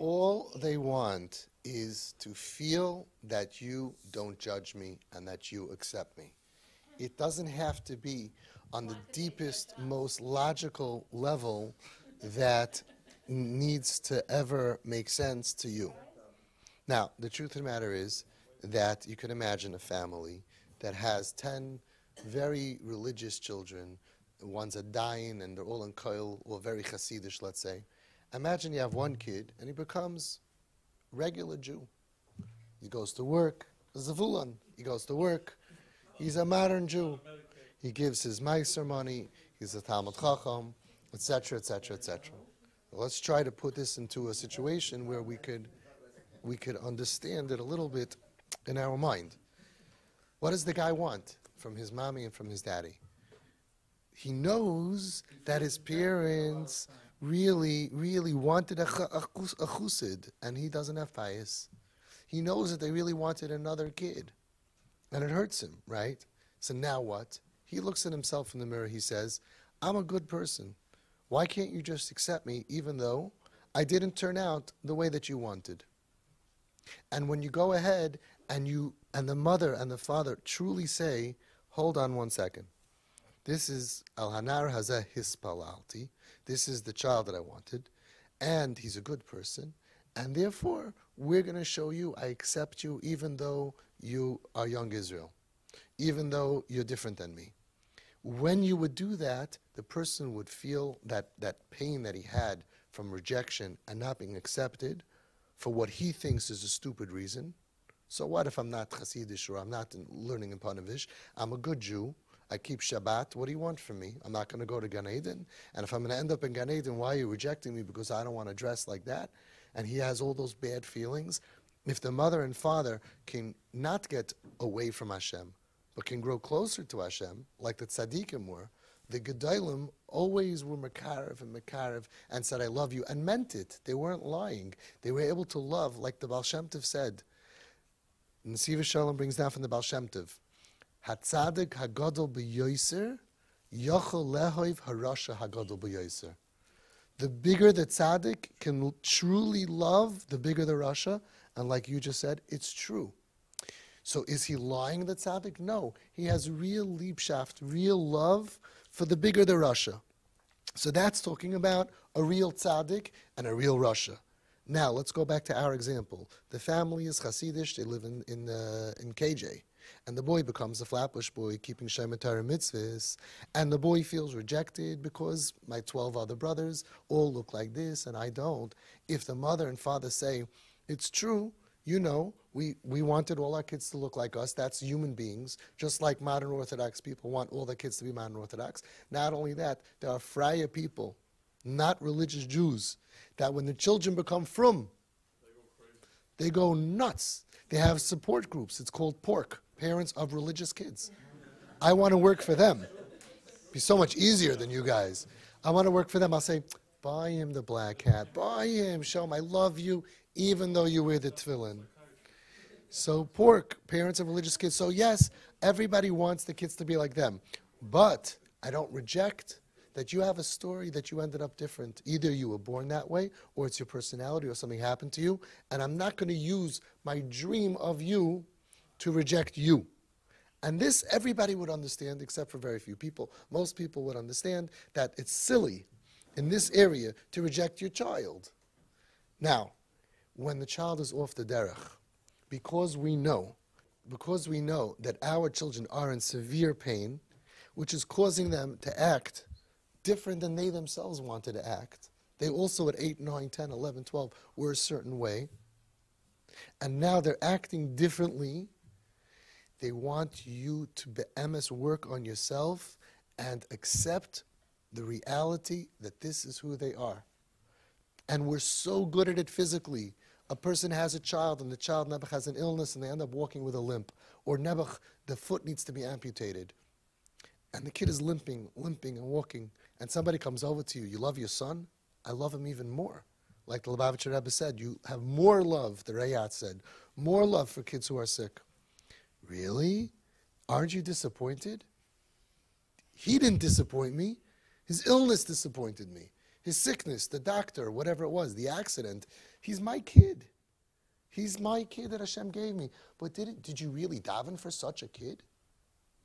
all they want is to feel that you don't judge me and that you accept me. It doesn't have to be on the deepest, most logical level that needs to ever make sense to you. Now, the truth of the matter is that you can imagine a family that has 10 very religious children. One's a dayan and they're all in koil, or very Hasidish, let's say. Imagine you have one kid and he becomes regular Jew. He goes to work, Zavulan, he goes to work. He's a modern Jew. He gives his meiser money, he's a Talmud Chacham, etc., etc., etc. Let's try to put this into a situation where we could understand it a little bit in our mind. What does the guy want from his mommy and from his daddy? He knows that his parents really, really wanted a chusid, and he doesn't have pious. He knows that they really wanted another kid, and it hurts him, right? So now what? He looks at himself in the mirror, he says, I'm a good person. Why can't you just accept me even though I didn't turn out the way that you wanted? And when you go ahead and the mother and the father truly say, hold on one second. This is Al-Hanar Hazeh Hispalalti. This is the child that I wanted. And he's a good person. And therefore, we're going to show you I accept you even though you are young Israel. Even though you're different than me. When you would do that, the person would feel that pain that he had from rejection and not being accepted for what he thinks is a stupid reason. So what if I'm not Hasidish or I'm not learning in Panavish? I'm a good Jew. I keep Shabbat. What do you want from me? I'm not going to go to Gan Eden. And if I'm going to end up in Gan Eden, why are you rejecting me? Because I don't want to dress like that. And he has all those bad feelings. If the mother and father can not get away from Hashem, but can grow closer to Hashem, like the tzaddikim were, the Gedolim always were mekarev and said, I love you, and meant it. They weren't lying. They were able to love, like the Baal Shem Tov said. Nesiv Shalom brings down from the Baal Shem Tov, Hatzadik hagadol b'yoyser, yochel lehoiv harasha hagadol b'yoyser. The bigger the tzaddik can truly love, the bigger the rasha, and like you just said, it's true. So is he lying, the tzaddik? No. He has real liebshaft, real love for the bigger the rasha. So that's talking about a real tzaddik and a real rasha. Now, let's go back to our example. The family is Hasidish. They live in KJ. And the boy becomes a Flatbush boy, keeping Shema Torah mitzvahs. And the boy feels rejected because my 12 other brothers all look like this and I don't. If the mother and father say, it's true, you know, we wanted all our kids to look like us. That's human beings. Just like modern Orthodox people want all their kids to be modern Orthodox. Not only that, there are Freya people, not religious Jews, that when the children become frum, they go nuts. They have support groups. It's called PORC, Parents of Religious Kids. I want to work for them. It'd be so much easier than you guys. I want to work for them. I'll say, buy him the black hat. Buy him. Show him I love you, even though you wear the tefillin. So PORC, Parents of Religious Kids. So yes, everybody wants the kids to be like them. But I don't reject that you have a story that you ended up different. Either you were born that way, or it's your personality, or something happened to you. And I'm not going to use my dream of you to reject you. And this everybody would understand, except for very few people. Most people would understand that it's silly in this area to reject your child. Now, when the child is off the derech, because we know that our children are in severe pain, which is causing them to act different than they themselves wanted to act. They also at 8, 9, 10, 11, 12 were a certain way. And now they're acting differently. They want you to be'emes work on yourself and accept the reality that this is who they are. And we're so good at it physically. A person has a child and the child nebuch has an illness and they end up walking with a limp. Or nebuch, the foot needs to be amputated. And the kid is limping and walking. And somebody comes over to you, you love your son? I love him even more. Like the Lubavitcher Rebbe said, you have more love, the Rayat said, more love for kids who are sick. Really? Aren't you disappointed? He didn't disappoint me. His illness disappointed me. his sickness, the doctor, whatever it was, the accident. He's my kid. He's my kid that Hashem gave me. But did you really daven for such a kid?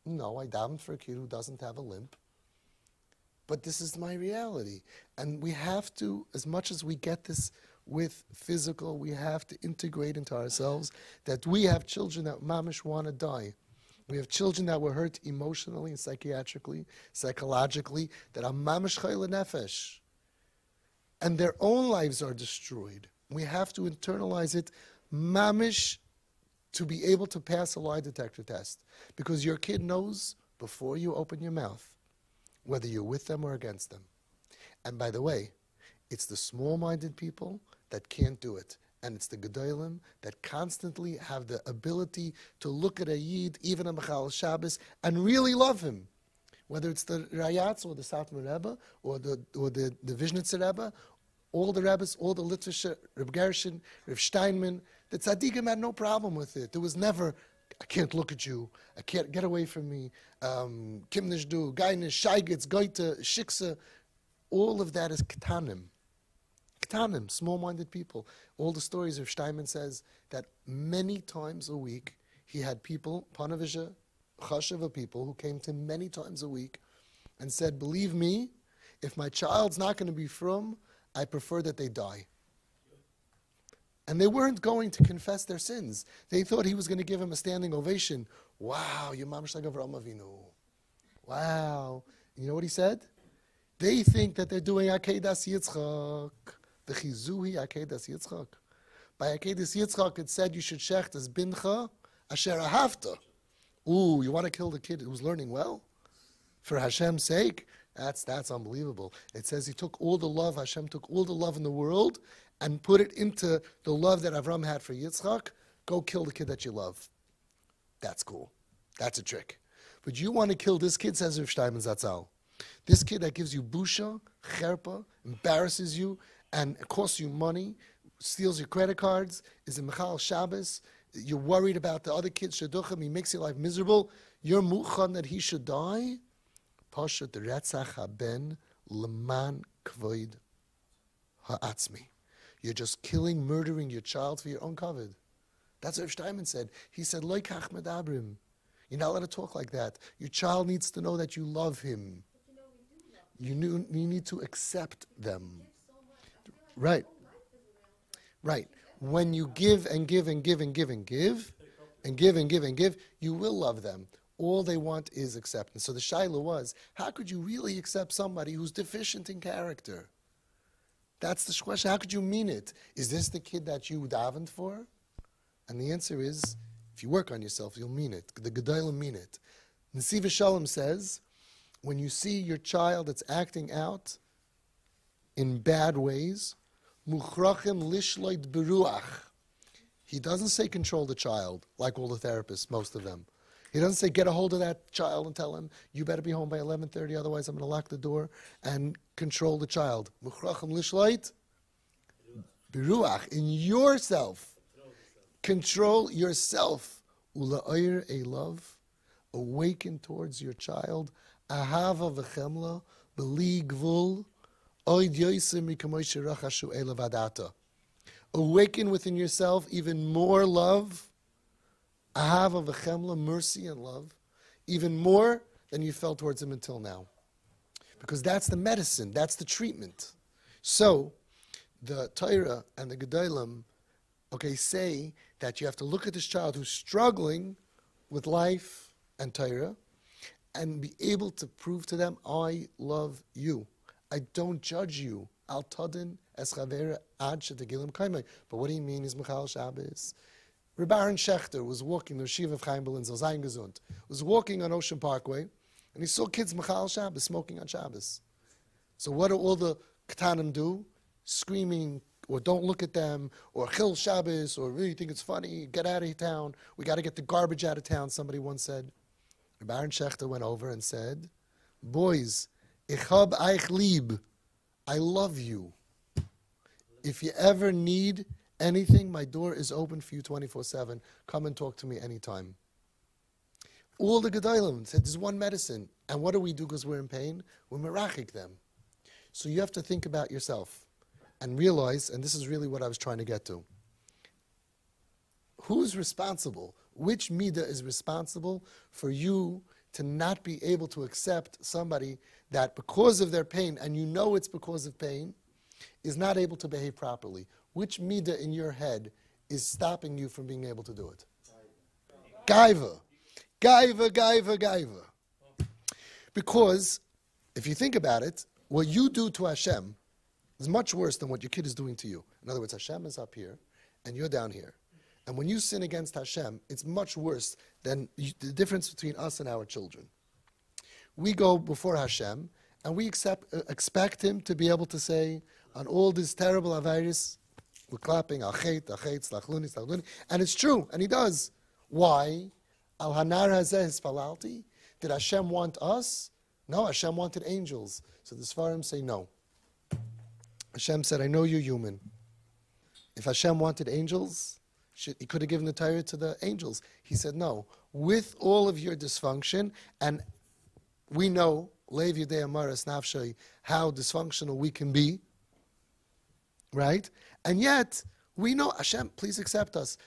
No, I davened for a kid who doesn't have a limp. But this is my reality. And we have to, as much as we get this with physical, we have to integrate into ourselves that we have children that mamish want to die. We have children that were hurt emotionally and psychiatrically, psychologically, that are mamish chayla nefesh. And their own lives are destroyed. We have to internalize it, mamish, to be able to pass a lie detector test. Because your kid knows before you open your mouth whether you're with them or against them. And by the way, it's the small-minded people that can't do it. And it's the Gedolim that constantly have the ability to look at a Yid, even a Mechal Shabbos, and really love him. Whether it's the Rayatz or the Satmar Rebbe or the Vishnitzer Rebbe, all the Rebbes, all the Litvische, Reb Gershon, Reb Steinman, the Tzaddikim had no problem with it. There was never, I can't look at you, I can't get away from me, Kimnish Du, Gainish, Shaigitz, Goite, Shiksa, all of that is Ketanim. Ketanim, small-minded people. All the stories of Steinman says that many times a week he had people, Panavisha, Chasheva people, who came to him many times a week and said, believe me, if my child's not going to be from, I prefer that they die. And they weren't going to confess their sins. They thought he was going to give him a standing ovation. Wow, you're mamish like Avraham Avinu. Wow. You know what he said? They think that they're doing Akedas Yitzchak. The Chizuhi Akedas Yitzchak. By Akedas Yitzchak, it said you should shecht as bincha asher ahavta. Ooh, you want to kill the kid who's learning well? For Hashem's sake? That's unbelievable. It says he took all the love, Hashem took all the love in the world and put it into the love that Avram had for Yitzchak. Go kill the kid that you love. That's cool. That's a trick. But you want to kill this kid, says Rav Steinman Zatzal. This kid that gives you busha, cherpa, embarrasses you, and costs you money, steals your credit cards, is a Mechal Shabbos, you're worried about the other kids, Shaduchim, he makes your life miserable, you're muchan that he should die. Pashat retzach haben leman kvoid ha'atzmi. You're just killing, murdering your child for your own kavod. That's what Rav Steinman said. He said, Lo kach medabrim. You're not allowed to talk like that. Your child needs to know that you love him. You need to accept them. Right. Right. When you give and give and give and give and give, and give and give and give, you will love them. All they want is acceptance. So the shaila was, how could you really accept somebody who's deficient in character? That's the question. How could you mean it? Is this the kid that you davened for? And the answer is, if you work on yourself, you'll mean it. The Gedolim mean it. Nesiv Shalom says, when you see your child that's acting out in bad ways, Muchrachim lishloit beruach. He doesn't say control the child, like all the therapists, most of them. He doesn't say get a hold of that child and tell him, you better be home by 11:30, otherwise I'm going to lock the door, and control the child. Muchrachim lishloit beruach. In yourself. Control yourself. Ula'ayr a love. Awaken towards your child. Ahava v'chemla. Beli gvul. Awaken within yourself even more love, ahava v'chemla, mercy and love, even more than you felt towards him until now. Because that's the medicine, that's the treatment. So, the Torah and the Gedolim, say that you have to look at this child who's struggling with life and Torah and be able to prove to them, I love you. I don't judge you. Al tadin es chavera ad shetegilim kaimai. But what do you mean is Mechal Shabbos? Reb Aaron Schechter was walking, the Yeshiva of Chaim Belinzel, Zayin Gesund, was walking on Ocean Parkway, and he saw kids Mechal Shabbos smoking on Shabbos. So what do all the Ketanim do? Screaming, or don't look at them, or Chil Shabbos, or really think it's funny, get out of town, we got to get the garbage out of town, somebody once said. Reb Aaron Schechter went over and said, boys, ich hab eich lieb. I love you. If you ever need anything, my door is open for you 24/7. Come and talk to me anytime. All the Gedolim said, there's one medicine. And what do we do because we're in pain? We merachik them. So you have to think about yourself and realize, and this is really what I was trying to get to, who's responsible? Which midah is responsible for you to not be able to accept somebody that because of their pain, and you know it's because of pain, is not able to behave properly? Which midah in your head is stopping you from being able to do it? Gaiva. Gaiva, gaiva, gaiva. Because if you think about it, what you do to Hashem is much worse than what your kid is doing to you. In other words, Hashem is up here and you're down here. And when you sin against Hashem, it's much worse than the difference between us and our children. We go before Hashem and we expect Him to be able to say, on all these terrible avayris, we're clapping, achet, slachluni, slachluni. And it's true, and He does. Why? Al hanar hazeh hispalalti. Did Hashem want us? No, Hashem wanted angels. So the Sfarim say no. Hashem said, I know you're human. If Hashem wanted angels, He could have given the Torah to the angels. He said no. With all of your dysfunction, and we know, Lev Yedei Amaras Nafshay, how dysfunctional we can be, right? And yet, we know, Hashem, please accept us.